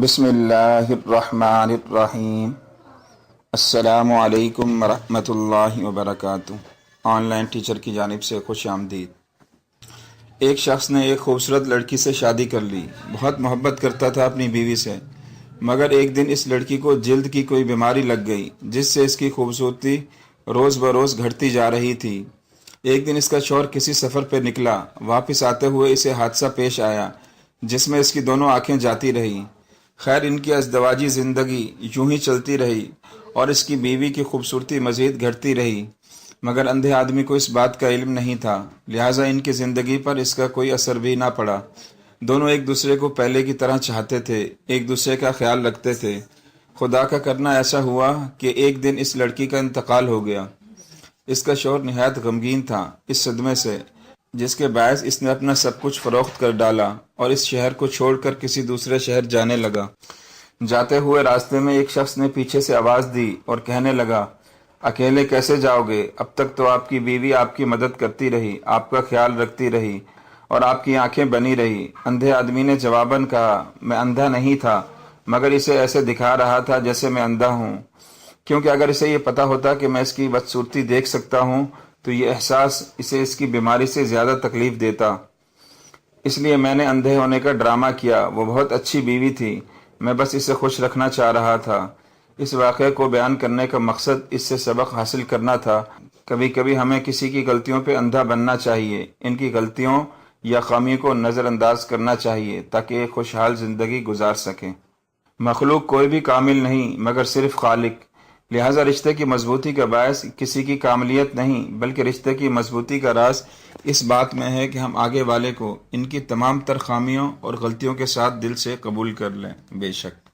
بسم اللہ الرحمن الرحیم۔ السلام علیکم ورحمۃ اللہ وبرکاتہ۔ آن لائن ٹیچر کی جانب سے خوش آمدید۔ ایک شخص نے ایک خوبصورت لڑکی سے شادی کر لی۔ بہت محبت کرتا تھا اپنی بیوی سے، مگر ایک دن اس لڑکی کو جلد کی کوئی بیماری لگ گئی جس سے اس کی خوبصورتی روز بروز گھٹتی جا رہی تھی۔ ایک دن اس کا شوہر کسی سفر پہ نکلا۔ واپس آتے ہوئے اسے حادثہ پیش آیا جس میں اس کی دونوں آنکھیں جاتی رہیں۔ خیر، ان کی ازدواجی زندگی یوں ہی چلتی رہی اور اس کی بیوی کی خوبصورتی مزید گھٹتی رہی، مگر اندھے آدمی کو اس بات کا علم نہیں تھا، لہٰذا ان کی زندگی پر اس کا کوئی اثر بھی نہ پڑا۔ دونوں ایک دوسرے کو پہلے کی طرح چاہتے تھے، ایک دوسرے کا خیال رکھتے تھے۔ خدا کا کرنا ایسا ہوا کہ ایک دن اس لڑکی کا انتقال ہو گیا۔ اس کا شوہر نہایت غمگین تھا اس صدمے سے، جس کے باعث اس نے اپنا سب کچھ فروخت کر ڈالا اور اس شہر کو چھوڑ کر کسی دوسرے شہر جانے لگا۔ جاتے ہوئے راستے میں ایک شخص نے پیچھے سے آواز دی اور کہنے لگا، اکیلے کیسے جاؤ گے؟ اب تک تو آپ کی بیوی آپ کی مدد کرتی رہی، آپ کا خیال رکھتی رہی اور آپ کی آنکھیں بنی رہی۔ اندھے آدمی نے جواباً کہا، میں اندھا نہیں تھا، مگر اسے ایسے دکھا رہا تھا جیسے میں اندھا ہوں، کیونکہ اگر اسے یہ پتہ ہوتا کہ میں اس کی بدصورتی دیکھ سکتا ہوں تو یہ احساس اسے اس کی بیماری سے زیادہ تکلیف دیتا۔ اس لیے میں نے اندھے ہونے کا ڈرامہ کیا۔ وہ بہت اچھی بیوی تھی، میں بس اسے خوش رکھنا چاہ رہا تھا۔ اس واقعے کو بیان کرنے کا مقصد اس سے سبق حاصل کرنا تھا۔ کبھی کبھی ہمیں کسی کی غلطیوں پہ اندھا بننا چاہیے، ان کی غلطیوں یا خامیوں کو نظر انداز کرنا چاہیے تاکہ ایک خوشحال زندگی گزار سکیں۔ مخلوق کوئی بھی کامل نہیں مگر صرف خالق، لہٰذا رشتے کی مضبوطی کا باعث کسی کی کاملیت نہیں بلکہ رشتے کی مضبوطی کا راز اس بات میں ہے کہ ہم آگے والے کو ان کی تمام تر خامیوں اور غلطیوں کے ساتھ دل سے قبول کر لیں۔ بے شک